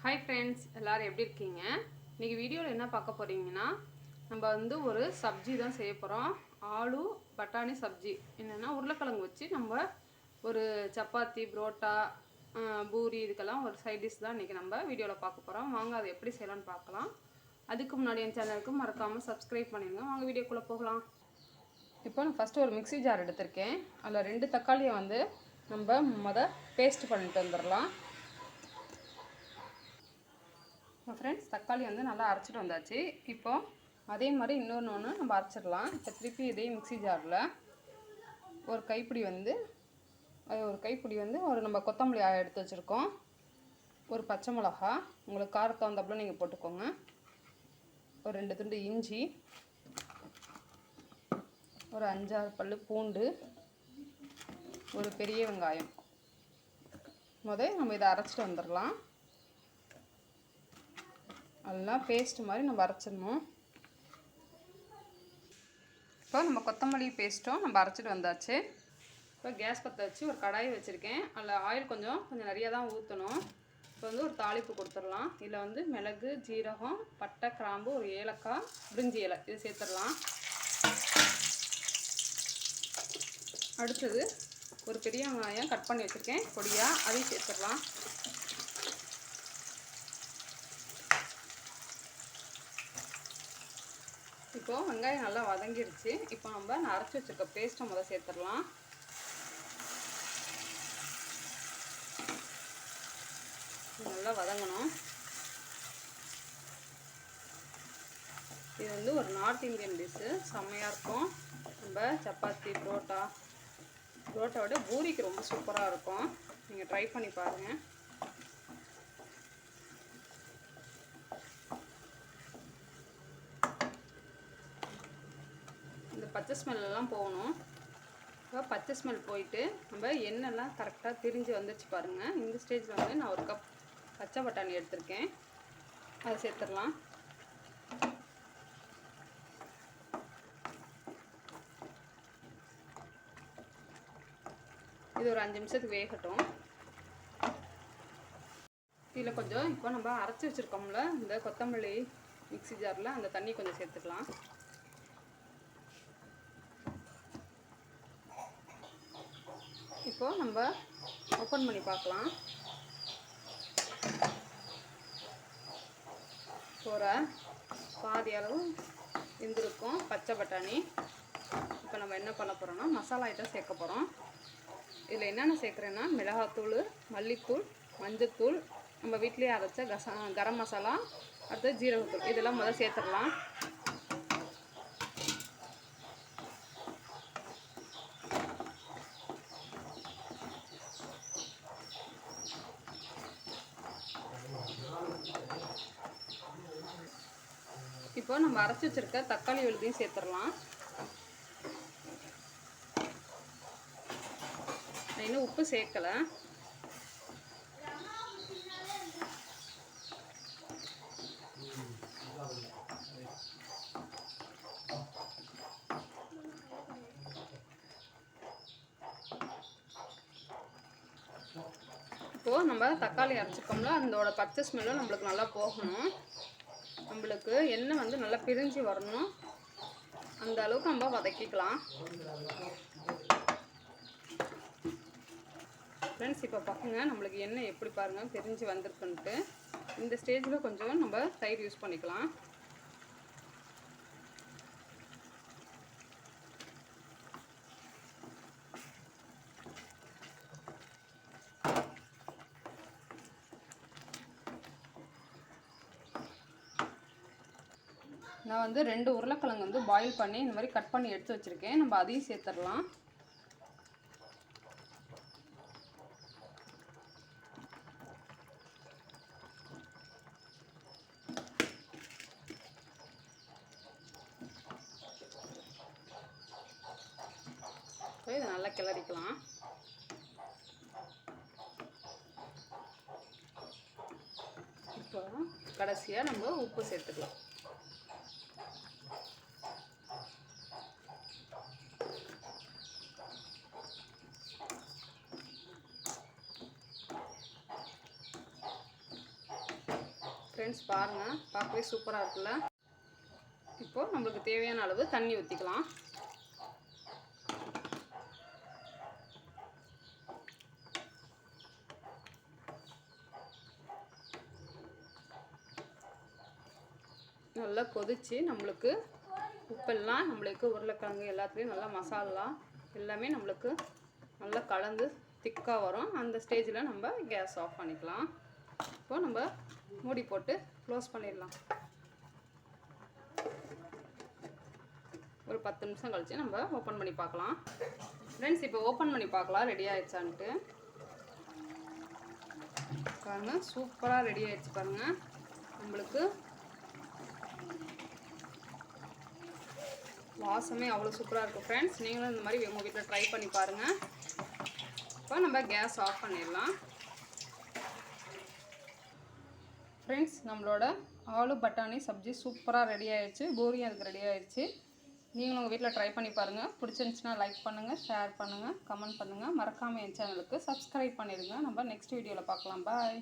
Hi friends, எல்லோரும் எப்படி இருக்கீங்க? இன்றைக்கி வீடியோவில் என்ன பார்க்க போகிறீங்கன்னா, நம்ம வந்து ஒரு சப்ஜி தான் செய்ய போகிறோம். ஆலு பட்டாணி சப்ஜி. என்னென்னா உருளைக்கிழங்கு வச்சு நம்ம ஒரு சப்பாத்தி, புரோட்டா, பூரி இதுக்கெல்லாம் ஒரு சைட் டிஷ் தான் இன்றைக்கி நம்ம வீடியோவில் பார்க்க போகிறோம். வாங்க அதை எப்படி செய்யலான்னு பார்க்கலாம். அதுக்கு முன்னாடி என் சேனலுக்கு மறக்காமல் சப்ஸ்கிரைப் பண்ணிடுங்க. வாங்க வீடியோக்குள்ளே போகலாம். இப்போ நான் ஃபஸ்ட்டு ஒரு மிக்ஸி ஜார் எடுத்திருக்கேன். அதில் 2 தக்காளியை வந்து நம்ம பேஸ்ட் பண்ணிட்டு வந்துடலாம். ஃப்ரெண்ட்ஸ், தக்காளி வந்து நல்லா அரைச்சிட்டு வந்தாச்சு. இப்போது அதே மாதிரி இன்னொன்று நம்ம அரைச்சிடலாம். இப்போ திருப்பி இதே மிக்ஸி ஜாரில் ஒரு கைப்பிடி வந்து ஒரு நம்ம கொத்தமல்லி எடுத்து வச்சுருக்கோம். ஒரு பச்சை மிளகா, உங்களுக்கு காரத்தை வந்தப்பல நீங்கள் போட்டுக்கோங்க. ஒரு 2 துண்டு இஞ்சி, ஒரு 5-6 பல்லு பூண்டு, ஒரு பெரிய வெங்காயம். நம்ம இதை அரைச்சிட்டு வந்துடலாம். அதெல்லாம் பேஸ்ட் மாதிரி நம்ம அரைச்சிடணும். இப்போ நம்ம கொத்தமல்லி பேஸ்ட்டும் நம்ம அரைச்சிட்டு வந்தாச்சு. இப்போ கேஸ் பற்ற வச்சு ஒரு கடாயை வச்சுருக்கேன். அதில் ஆயில் கொஞ்சம் நிறையா தான் ஊற்றணும். இப்போ வந்து ஒரு தாளிப்பு கொடுத்துடலாம். இதில் வந்து மிளகு, ஜீரகம், பட்டை, கிராம்பு, ஒரு ஏலக்காய், பிரிஞ்சி இலை இது சேர்த்துடலாம். அடுத்தது ஒரு பெரிய வெங்காயம் கட் பண்ணி வச்சுருக்கேன் பொடியாக, அதையும் சேர்த்துடலாம். இப்போது வெங்காயம் நல்லா வதங்கிருச்சு. இப்போ நம்ம அரைச்சி வச்சுருக்க பேஸ்ட்டை சேர்த்துடலாம். நல்லா வதங்கணும். இது வந்து ஒரு நார்த் இந்தியன் டிஷ்ஷு, செம்மையாக இருக்கும். நம்ம சப்பாத்தி, புரோட்டாவோட பூரிக்கு ரொம்ப சூப்பராக இருக்கும். நீங்கள் ட்ரை பண்ணி பாருங்கள். பச்சை ஸ்மெல்லாம் போகணும். இப்போ பச்சை ஸ்மெல் போயிட்டு நம்ம எண்ணெய்லாம் கரெக்டாக திரிஞ்சு வந்துச்சு பாருங்கள். இந்த ஸ்டேஜில் வந்து நான் ஒரு கப் பச்சை பட்டாணி எடுத்திருக்கேன். அதை சேர்த்துடலாம். இது ஒரு 5 நிமிஷத்துக்கு வேகட்டும். இதில் கொஞ்சம் இப்போ நம்ம அரைச்சி வச்சுருக்கோம்ல இந்த கொத்தமல்லி மிக்ஸி ஜாரில், அந்த தண்ணி கொஞ்சம் சேர்த்துக்கலாம். இப்போது நம்ம ஓப்பன் பண்ணி பார்க்கலாம். ஒரு பாதி அளவு இருந்திருக்கும் பச்சை பட்டாணி. இப்போ நம்ம என்ன பண்ண போகிறோம்னா மசாலா ஐட்டம் சேர்க்க போகிறோம். இதில் என்னென்ன சேர்க்குறேன்னா மிளகாத்தூள், மல்லித்தூள், மஞ்சத்தூள், நம்ம வீட்டிலேயே அரைச்ச கரம் மசாலா, அடுத்து ஜீரகத்தூள், இதெல்லாம் சேர்த்துடலாம். இப்போ நம்ம அரைச்சி வச்சிருக்க தக்காளி விழுதையும் சேர்த்துடலாம். நான் இன்னும் உப்பு சேர்க்கலை. இப்போது நம்ம தக்காளி அரைச்சிருக்கோம்ல, அதோட பச்சை ஸ்மெல்லும் நம்மளுக்கு நல்லா போகணும். நம்மளுக்கு எண்ணெய் வந்து நல்லா பிரிஞ்சு வரணும். அந்த அளவுக்கு நம்ம வதக்கிக்கலாம். ஃப்ரெண்ட்ஸ், இப்போ பார்க்குங்க நம்மளுக்கு எண்ணெய் எப்படி பாருங்கள் பிரிஞ்சு வந்திருக்குன்ட்டு. இந்த ஸ்டேஜில் கொஞ்சம் நம்ம தயிர் யூஸ் பண்ணிக்கலாம். நான் வந்து 2 உருளைக்கிழங்கு வந்து பாயில் பண்ணி இந்த மாதிரி கட் பண்ணி எடுத்து வச்சுருக்கேன். நம்ம அதையும் சேர்த்துடலாம். இதை நல்லா கிளறிக்கலாம். இப்போ கடைசியாக நம்ம உப்பு சேர்த்துக்கலாம். ஃப்ரெண்ட்ஸ் பாருங்கள், பார்க்கவே சூப்பராக இருக்குல்ல. இப்போது நம்மளுக்கு தேவையான அளவு தண்ணி ஊற்றிக்கலாம். நல்லா கொதிச்சு நம்மளுக்கு உப்பெல்லாம் நம்மளுக்கு உருளைக்கிழங்கு எல்லாத்துலேயும் நல்லா மசாலா எல்லாமே நம்மளுக்கு நல்லா கலந்து திக்காக வரும். அந்த ஸ்டேஜில் நம்ம கேஸ் ஆஃப் பண்ணிக்கலாம். இப்போது நம்ம மூடி போட்டு க்ளோஸ் பண்ணிடலாம். ஒரு 10 நிமிஷம் கழிச்சு நம்ம ஓப்பன் பண்ணி பார்க்கலாம். ஃப்ரெண்ட்ஸ் இப்போ ஓப்பன் பண்ணி பார்க்கலாம் ரெடி ஆயிடுச்சான்ட்டு. பாருங்கள், சூப்பராக ரெடி ஆயிடுச்சு பாருங்கள். நம்மளுக்கு வாசமே அவ்வளோ சூப்பராக இருக்கும் ஃப்ரெண்ட்ஸ். நீங்களும் இந்த மாதிரி உங்கள் வீட்டில் ட்ரை பண்ணி பாருங்கள். இப்போ நம்ம கேஸ் ஆஃப் பண்ணிடலாம். ஃப்ரெண்ட்ஸ், நம்மளோட ஆலு பட்டாணி சப்ஜி சூப்பராக ரெடி ஆயிடுச்சு. பூரியும் அதுக்கு ரெடி ஆயிடுச்சு. நீங்களும் உங்கள் வீட்டில் ட்ரை பண்ணி பாருங்கள். பிடிச்சிருந்துச்சுன்னா லைக் பண்ணுங்கள், ஷேர் பண்ணுங்கள், கமெண்ட் பண்ணுங்கள். மறக்காமல் என் சேனலுக்கு சப்ஸ்கிரைப் பண்ணிடுங்க. நம்ம நெக்ஸ்ட் வீடியோவில் பார்க்கலாம். பாய்.